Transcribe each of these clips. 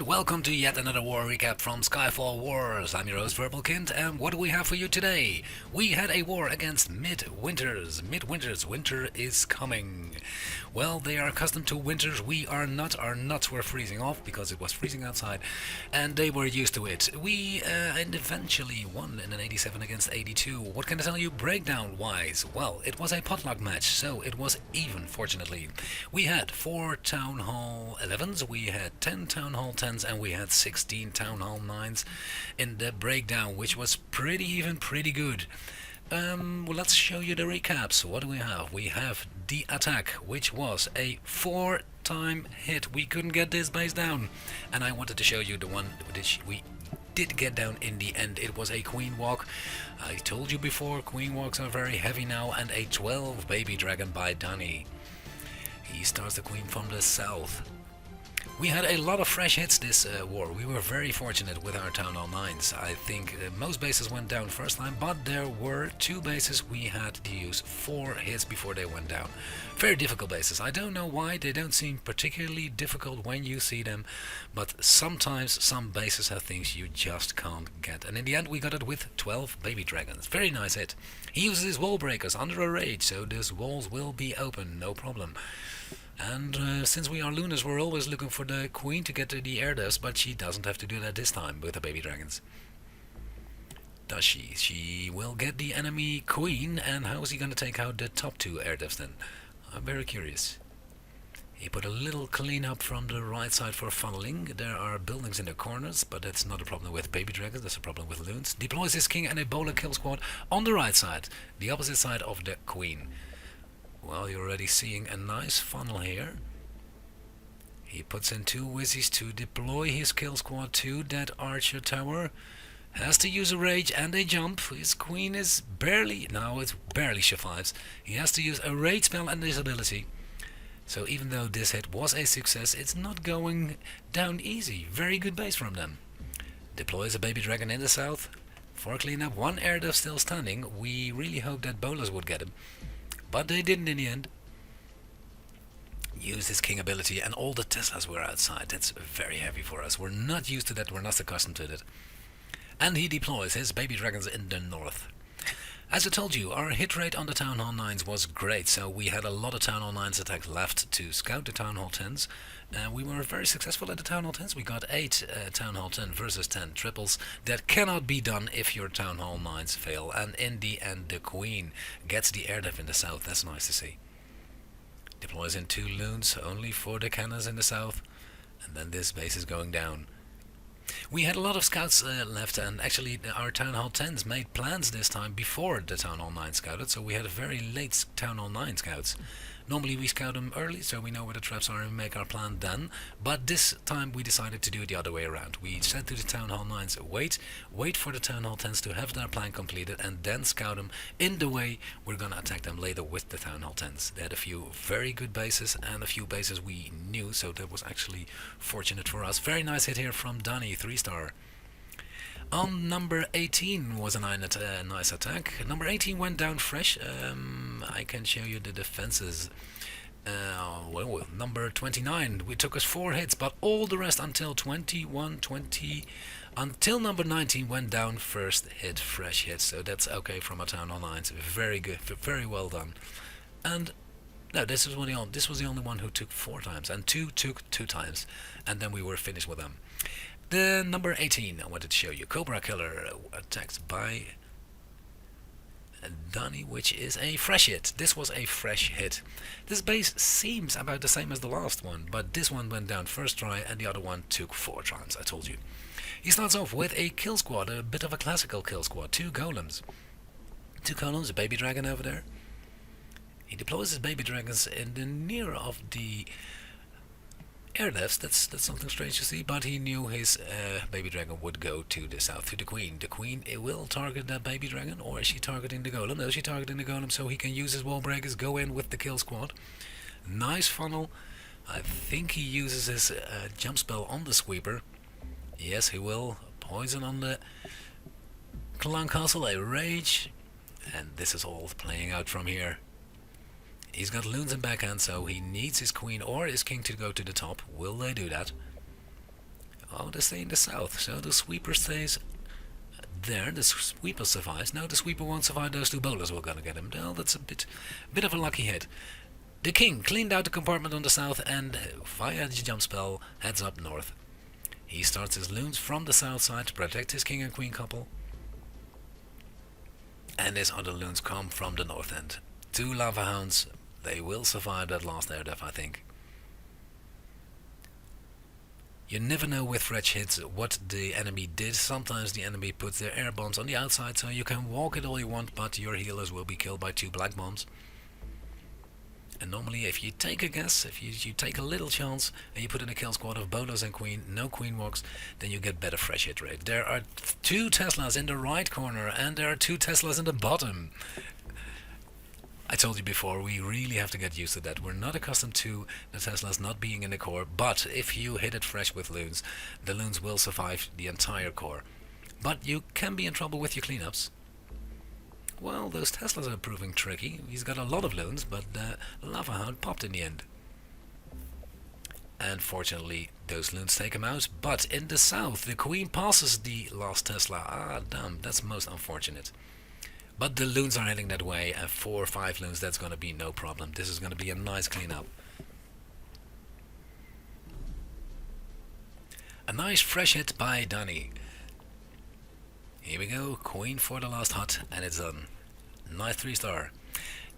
and welcome to yet another war recap from SkyFall Wars. I'm your host Verbalkind, and what do we have for you today? We had a war against Midwinters. Midwinters, winter is coming. Well, they are accustomed to winters. We are not. Our nuts were freezing off because it was freezing outside, and they were used to it. We and eventually won in an 87 against 82. What can I tell you breakdown-wise? Well, it was a potluck match, so it was even, fortunately. We had 4 Town Hall 11s, we had 10 Town Hall 10s, and we had 16 Town Hall 9s in the breakdown, which was pretty even, pretty good. Well, let's show you the recaps. What do we have? We have the attack, which was a 4-time hit. We couldn't get this base down, and I wanted to show you the one which we did get down in the end. It was a queen walk. I told you before, queen walks are very heavy now, and a 12 baby dragon by Danny. He starts the queen from the south. We had a lot of fresh hits this war. We were very fortunate with our Town Hall 9s. I think most bases went down first time, but there were 2 bases we had to use 4 hits before they went down. Very difficult bases. I don't know why. They don't seem particularly difficult when you see them, but sometimes some bases have things you just can't get. And in the end we got it with 12 baby dragons. Very nice hit. He uses his wall breakers under a rage, so these walls will be open, no problem. And since we are Lunars, we're always looking for the queen to get to the air devs, but she doesn't have to do that this time with the baby dragons. Does she? She will get the enemy queen, and how is he going to take out the top 2 air devs then? I'm very curious. He put a little cleanup from the right side for funneling. There are buildings in the corners, but that's not a problem with baby dragons, that's a problem with loons. Deploys his king and a bowler kill squad on the right side, the opposite side of the queen. Well, you're already seeing a nice funnel here. He puts in 2 whizzies to deploy his kill squad to that archer tower. Has to use a rage and a jump. His queen is barely, now it barely survives. He has to use a rage spell and this ability. So even though this hit was a success, it's not going down easy. Very good base from them. Deploys a baby dragon in the south. For cleanup, 1 air dev still standing. We really hoped that bowlers would get him, but they didn't in the end. Used his king ability, and all the Teslas were outside. That's very heavy for us. We're not used to that, we're not accustomed to it. And he deploys his baby dragons in the north. As I told you, our hit rate on the Town Hall 9s was great, so we had a lot of Town Hall 9s attacks left to scout the Town Hall 10s. We were very successful at the Town Hall 10s. We got 8 Town Hall 10 versus 10 triples. That cannot be done if your Town Hall 9s fail, and in the end the queen gets the air dev in the south. That's nice to see. Deploys in 2 loons, only for the cannons in the south, and then this base is going down. We had a lot of scouts left, and actually our Town Hall 10s made plans this time before the Town Hall 9 scouted, so we had a very late Town Hall 9 scouts. Normally we scout them early, so we know where the traps are and make our plan then, but this time we decided to do it the other way around. We said to the Town Hall 9s, wait for the Town Hall 10s to have their plan completed, and then scout them in the way we're gonna attack them later with the Town Hall 10s. They had a few very good bases, and a few bases we knew, so that was actually fortunate for us. Very nice hit here from Danny, 3-star. On number 18 was a nice attack. Number 18 went down fresh. I can show you the defenses. Well, number 29, we took us 4 hits, but all the rest until 21, 20, until number 19 went down first hit, fresh hit. So that's okay from a Town Hall 9s. Very good, very well done. And no, this was the only one who took 4 times, and 2 took 2 times, and then we were finished with them. The number 18 I wanted to show you. Cobra Killer attacked by Donny, which is a fresh hit. This was a fresh hit. This base seems about the same as the last one, but this one went down first try and the other one took 4 tries, I told you. He starts off with a kill squad, a bit of a classical kill squad. 2 golems. 2 golems, a baby dragon over there. He deploys his baby dragons in the near of the air devs. That's something strange to see, but he knew his baby dragon would go to the south, to the queen. The queen will target that baby dragon, or is she targeting the golem? No, she's targeting the golem, so he can use his wall breakers, go in with the kill squad. Nice funnel. I think he uses his jump spell on the sweeper. Yes, he will. Poison on the clan castle, a rage, and this is all playing out from here. He's got loons in backhand, so he needs his queen or his king to go to the top. Will they do that? Oh, they stay in the south, so the sweeper stays there. The sweeper survives. No, the sweeper won't survive. Those two bowlers were gonna get him. Well, that's a bit of a lucky hit. The king cleaned out the compartment on the south and, via the jump spell, heads up north. He starts his loons from the south side to protect his king and queen couple. And his other loons come from the north end. Two lava hounds. They will survive that last air death, I think. You never know with fresh hits what the enemy did. Sometimes the enemy puts their air bombs on the outside, so you can walk it all you want, but your healers will be killed by two black bombs. And normally if you take a guess, if you take a little chance, and you put in a kill squad of bowlers and queen, no queen walks, then you get better fresh hit rate. There are two Teslas in the right corner, and there are two Teslas in the bottom. I told you before, we really have to get used to that. We're not accustomed to the Teslas not being in the core, but if you hit it fresh with loons, the loons will survive the entire core. But you can be in trouble with your cleanups. Well, those Teslas are proving tricky. He's got a lot of loons, but the Lava Hound popped in the end. And fortunately, those loons take him out. But in the south, the queen passes the last Tesla. Ah, damn, that's most unfortunate. But the loons are heading that way, and 4 or 5 loons, that's going to be no problem. This is going to be a nice cleanup. A nice fresh hit by Danny. Here we go, queen for the last hut, and it's done. Nice 3-star.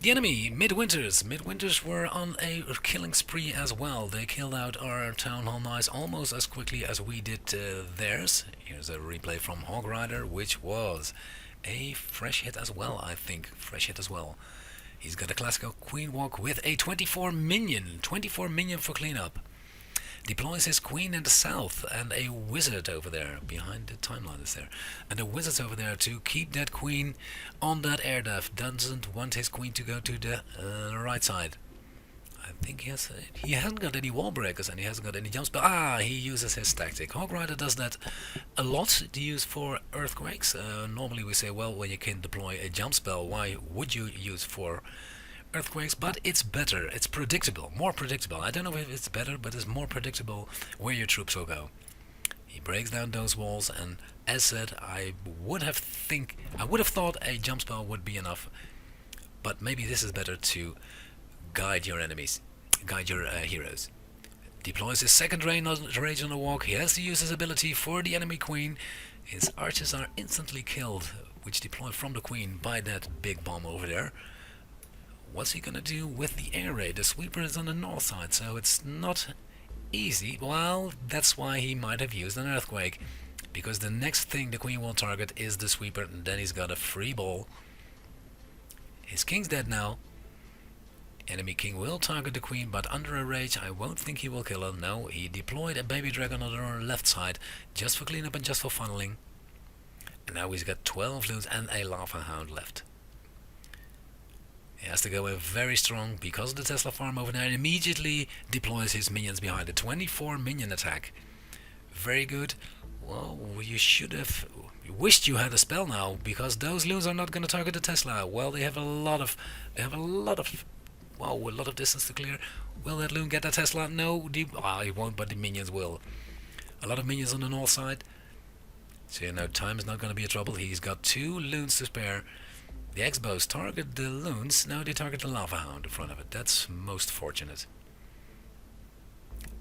The enemy, Midwinters. Midwinters were on a killing spree as well. They killed out our Town Hall Knights almost as quickly as we did theirs. Here's a replay from Hog Rider, which was a fresh hit as well, I think. Fresh hit as well. He's got a classical queen walk with a 24 minion. 24 minion for cleanup. Deploys his queen in the south and a wizard over there. Behind the timeline is there. And the wizard's over there to keep that queen on that air dive. Doesn't want his queen to go to the right side. I think he hasn't got any wall breakers and he hasn't got any jumps. But he uses his tactic. Hog Rider does that a lot to use for earthquakes. Normally we say, well, when you can deploy a jump spell, why would you use for earthquakes? But it's better, it's predictable, more predictable. I don't know if it's better, but it's more predictable where your troops will go. He breaks down those walls, and as said, I would have thought a jump spell would be enough, but maybe this is better to guide your enemies, guide your heroes. Deploys his second rage on the walk. He has to use his ability for the enemy queen. His archers are instantly killed, which deploy from the queen by that big bomb over there. What's he gonna do with the air raid? The sweeper is on the north side, so it's not easy. Well, that's why he might have used an earthquake, because the next thing the queen will target is the sweeper, and then he's got a free ball. His king's dead now. Enemy king will target the queen, but under a rage I won't think he will kill her. No, he deployed a baby dragon on the left side, just for cleanup and just for funneling. And now he's got 12 loons and a lava hound left. He has to go in very strong because of the Tesla farm over there, and immediately deploys his minions behind the 24 minion attack. Very good. Well, you should have wished you had a spell now, because those loons are not going to target the Tesla. Well, they have a lot of distance to clear. Will that loon get that Tesla? No, he won't, but the minions will. A lot of minions on the north side. So time is not going to be a trouble. He's got 2 loons to spare. The X-bows target the loons, now they target the lava hound in front of it. That's most fortunate.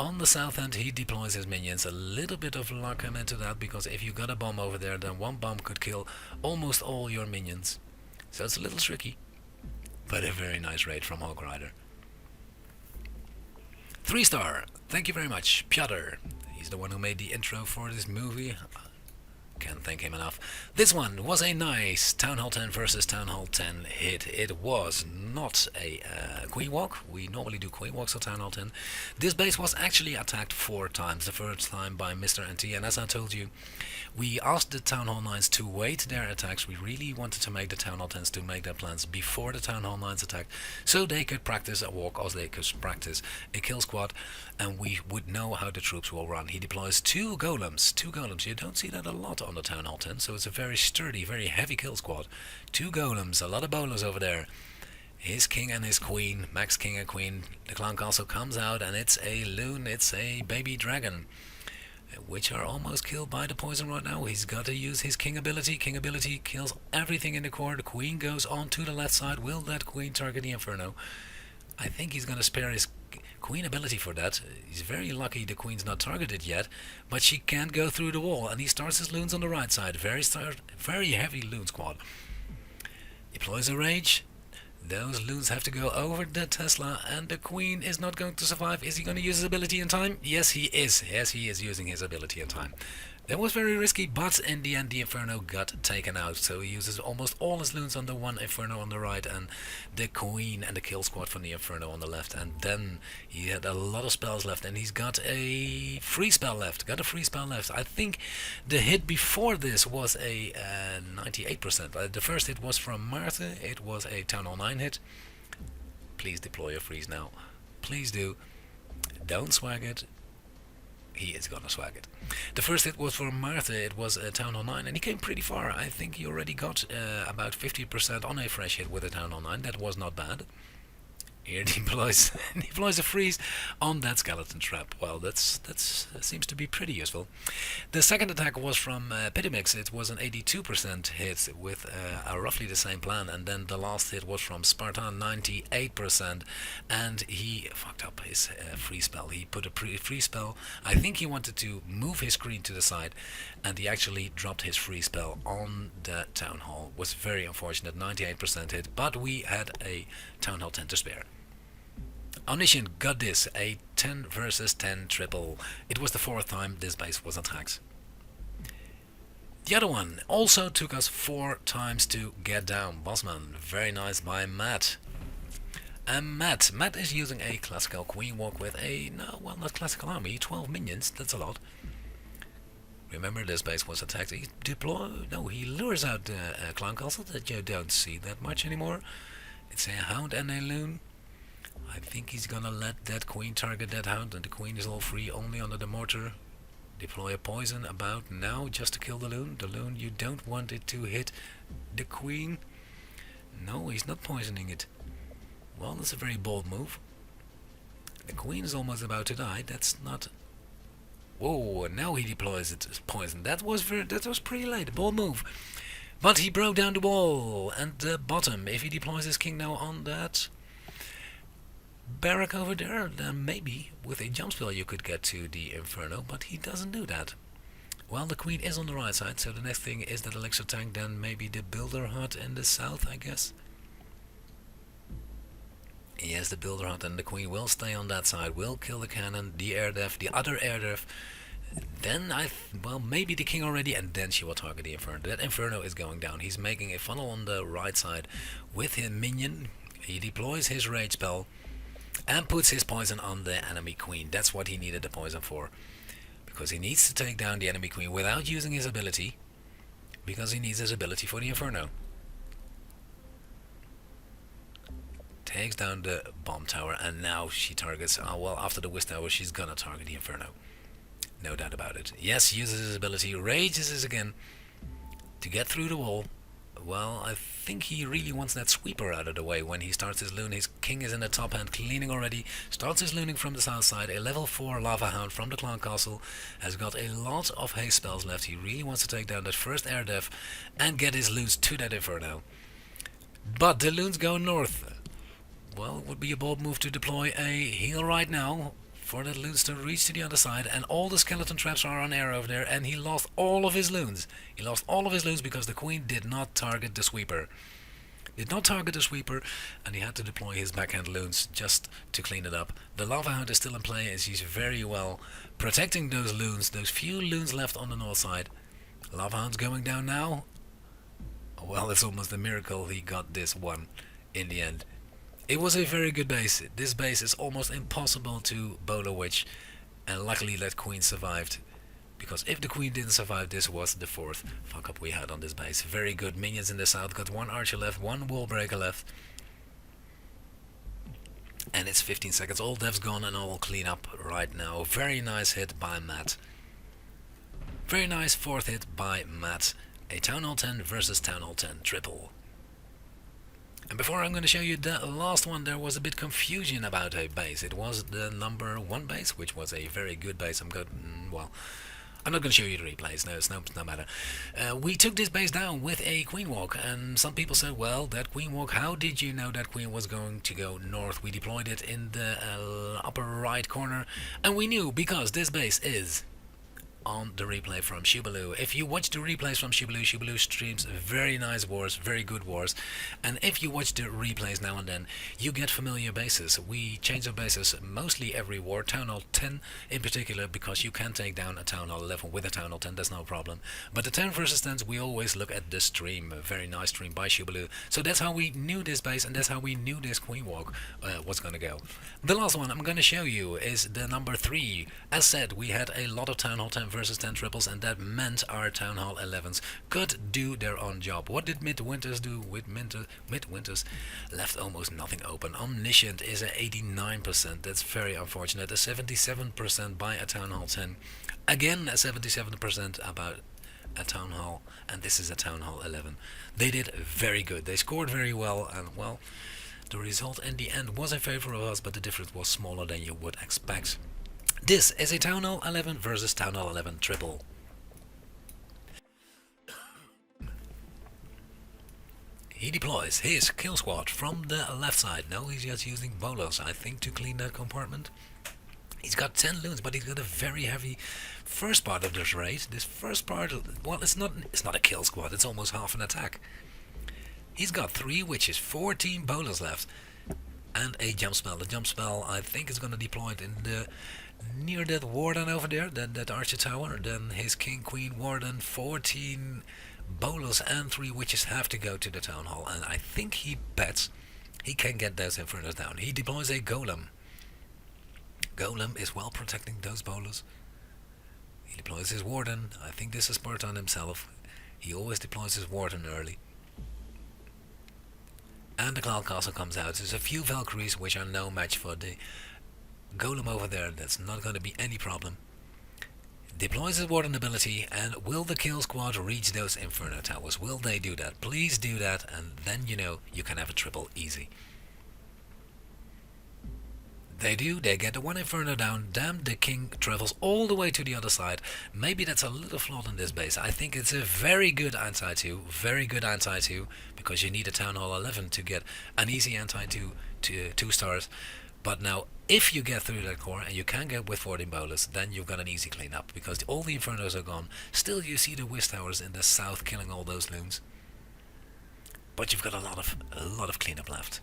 On the south end he deploys his minions. A little bit of luck come into that, because if you got a bomb over there, then one bomb could kill almost all your minions. So it's a little tricky, but a very nice raid from Hog Rider. 3-star, thank you very much, Piotr. He's the one who made the intro for this movie. Can't thank him enough. This one was a nice Town Hall 10 versus Town Hall 10 hit. It was not a queen walk. We normally do queen walks on Town Hall 10. This base was actually attacked 4 times. The first time by Mr. NT, and as I told you, we asked the Town Hall 9s to wait their attacks. We really wanted to make the Town Hall 10s to make their plans before the Town Hall 9s attack, so they could practice a walk, or they could practice a kill squad, and we would know how the troops will run. He deploys 2 golems. 2 golems. You don't see that a lot on the Town Hall 10, so it's a very sturdy, very heavy kill squad. 2 golems, a lot of bowlers over there. His king and his queen, Max king and queen. The clown castle comes out, and it's a loon, it's a baby dragon. which are almost killed by the poison right now. He's got to use his king ability. King ability kills everything in the core. The queen goes on to the left side. Will that queen target the Inferno? I think he's going to spare his queen ability for that. He's very lucky the queen's not targeted yet, but she can't go through the wall, and he starts his loons on the right side. Very heavy loon squad. Deploys a rage. Those loons have to go over the Tesla, and the queen is not going to survive. Is he going to use his ability in time? Yes, he is. Yes, he is using his ability in time. That was very risky, but in the end the Inferno got taken out, so he uses almost all his loons on the one Inferno on the right and the Queen and the kill squad from the Inferno on the left, and then he had a lot of spells left, and he's got a free spell left. I think the hit before this was a 98%. The first hit was from Martha. It was a Town Hall 9 hit. Please deploy a freeze now. Please do. Don't swag it. He is gonna swag it. The first hit was for Martha. It was a Town Hall 9, and he came pretty far. I think he already got about 50% on a fresh hit with a Town Hall 9. That was not bad. Here he deploys a freeze on that skeleton trap. Well, that seems to be pretty useful. The second attack was from Pitymix. It was an 82% hit with roughly the same plan, and then the last hit was from Spartan, 98%, and he fucked up his free spell. He put a free spell. I think he wanted to move his screen to the side, and he actually dropped his free spell on the Town Hall. It was very unfortunate, 98% hit, but we had a Town Hall 10 to spare. Omniscient got this, a 10 versus 10 triple. It was the fourth time this base was attacked. The other one also took us 4 times to get down. Bossman, very nice by Matt. And Matt is using a classical queen walk with a, not classical army, 12 minions, that's a lot. Remember, this base was attacked. He lures out the clown castle that you don't see that much anymore. It's a hound and a loon. I think he's gonna let that queen target that hound, and the queen is all free only under the mortar. Deploy a poison about now just to kill the loon. The loon, you don't want it to hit the queen. No, he's not poisoning it. Well, that's a very bold move. The queen is almost about to die. That's not... Whoa, and now he deploys it as poison. That was pretty late. Bold move. But he broke down the wall and the bottom. If he deploys his king now on that barrack over there, then maybe with a jump spell you could get to the Inferno, but he doesn't do that. Well, the queen is on the right side, so the next thing is that elixir tank, then maybe the builder hut in the south, I guess. Yes, the builder hut, and the queen will stay on that side, will kill the cannon, the air def, the other air def. Then maybe the king already, and then she will target the Inferno. That Inferno is going down. He's making a funnel on the right side with his minion. He deploys his rage spell and puts his poison on the enemy queen. That's what he needed the poison for, because he needs to take down the enemy queen without using his ability, because he needs his ability for the Inferno. Takes down the bomb tower, and now she targets, after the whiz tower she's gonna target the Inferno. No doubt about it. Yes, uses his ability, rages again to get through the wall. Well, I think he really wants that sweeper out of the way when he starts his loon. His king is in the top hand, cleaning already. Starts his looning from the south side. A level 4 lava hound from the clan castle has got a lot of haste spells left. He really wants to take down that first air def and get his loons to that Inferno. But the loons go north. Well, it would be a bold move to deploy a heal right now for the loons to reach to the other side, and all the skeleton traps are on air over there, and he lost all of his loons. He lost all of his loons because the queen did not target the sweeper. And he had to deploy his backhand loons just to clean it up. The lava hound is still in play, as he's very well protecting those loons, those few loons left on the north side. Lava hound's going down now. Well, it's almost a miracle he got this one in the end. It was a very good base. This base is almost impossible to bowler witch, and luckily that queen survived, because if the queen didn't survive, this was the fourth fuck up we had on this base. Very good minions in the south, got 1 archer left, 1 wall breaker left, and it's 15 seconds. All devs gone, and all clean up right now. Very nice hit by Matt. Very nice fourth hit by Matt. A Town Hall 10 versus Town Hall 10 triple. And before I'm going to show you the last one, there was a bit confusion about a base. It was the number 1 base, which was a very good base. I'm not going to show you the replays, no, it's no matter. We took this base down with a queen walk, and some people said, well, that queen walk, how did you know that queen was going to go north? We deployed it in the upper right corner, and we knew because this base is on the replay from Shubaloo. If you watch the replays from Shubaloo, Shubaloo streams very nice wars, very good wars, and if you watch the replays now and then, you get familiar bases. We change our bases mostly every war, Town Hall 10 in particular, because you can take down a Town Hall 11 with a Town Hall 10, that's no problem. But the 10 versus 10s, we always look at the stream, a very nice stream by Shubaloo. So that's how we knew this base, and that's how we knew this queen walk was gonna go. The last one I'm gonna show you is the number 3. As said, we had a lot of Town Hall 10 versus 10 triples, and that meant our Town Hall 11s could do their own job. What did Midwinters do? Midwinters left almost nothing open. Omniscient is at 89%. That's very unfortunate. A 77% by a Town Hall 10. Again, a 77% about a Town Hall, and this is a Town Hall 11. They did very good. They scored very well, and well, the result in the end was in favor of us, but the difference was smaller than you would expect. This is a Town Hall 11 versus Town Hall 11 triple. He deploys his kill squad from the left side. No, he's just using bolos, I think, to clean that compartment. He's got 10 loons, but he's got a very heavy first part of this raid. This first part, well, it's not a kill squad, it's almost half an attack. He's got 3 witches, 14 bolos left, and a jump spell. The jump spell, I think, is going to deploy it in the near that warden over there, that archer tower. Then his king, queen, warden, 14 bolos and 3 witches have to go to the town hall, and I think he bets he can get those infernos down. He deploys a golem. Golem is well protecting those bolos. He deploys his warden. I think this is Spartan himself. He always deploys his warden early. And the Cloud Castle comes out. There's a few Valkyries which are no match for the golem over there. That's not going to be any problem. Deploys his warden ability, and will the kill squad reach those inferno towers? Will they do that? Please do that, and then you know you can have a triple easy. They do, they get the one inferno down. Damn, the king travels all the way to the other side. Maybe that's a little flawed in this base. I think it's a very good anti-2, because you need a Town Hall 11 to get an easy anti-2 to 2 stars. But now, if you get through that core and you can get with 14 bolas, then you've got an easy cleanup, because all the infernos are gone. Still, you see the Wiz towers in the south killing all those loons, but you've got a lot of cleanup left.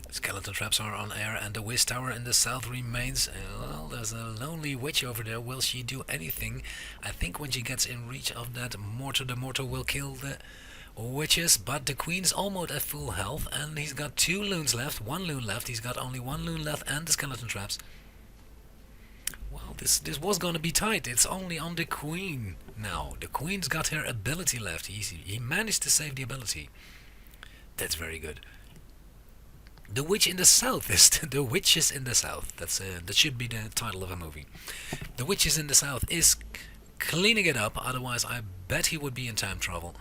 Skeleton traps are on air, and the Wiz tower in the south remains. Well, there's a lonely witch over there. Will she do anything? I think when she gets in reach of that mortar, the mortar will kill the witches, but the queen's almost at full health, and he's got 2 loons left, 1 loon left. He's got only 1 loon left, and the skeleton traps. Well, this was gonna be tight. It's only on the queen now. The queen's got her ability left. He managed to save the ability. That's very good. The Witch in the South is the Witches in the South. That should be the title of a movie. The Witches in the South is cleaning it up. Otherwise, I bet he would be in time travel.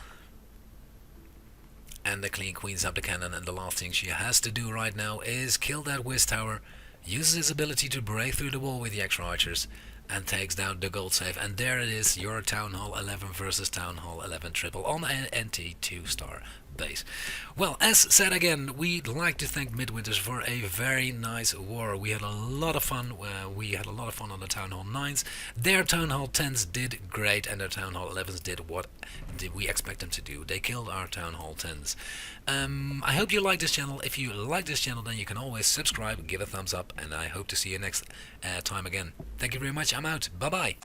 And the Clean Queen's up the cannon, and the last thing she has to do right now is kill that Wiz tower. Uses his ability to break through the wall with the extra archers, and takes down the gold safe. And there it is, your Town Hall 11 versus Town Hall 11 triple on an NT 2-star base. Well, as said again, we'd like to thank Midwinters for a very nice war. We had a lot of fun. We had a lot of fun on the Town Hall 9s. Their Town Hall 10s did great, and their Town Hall 11s did what did we expect them to do. They killed our Town Hall 10s. I hope you like this channel. If you like this channel, then you can always subscribe, give a thumbs up, and I hope to see you next time again. Thank you very much. I'm out. Bye-bye.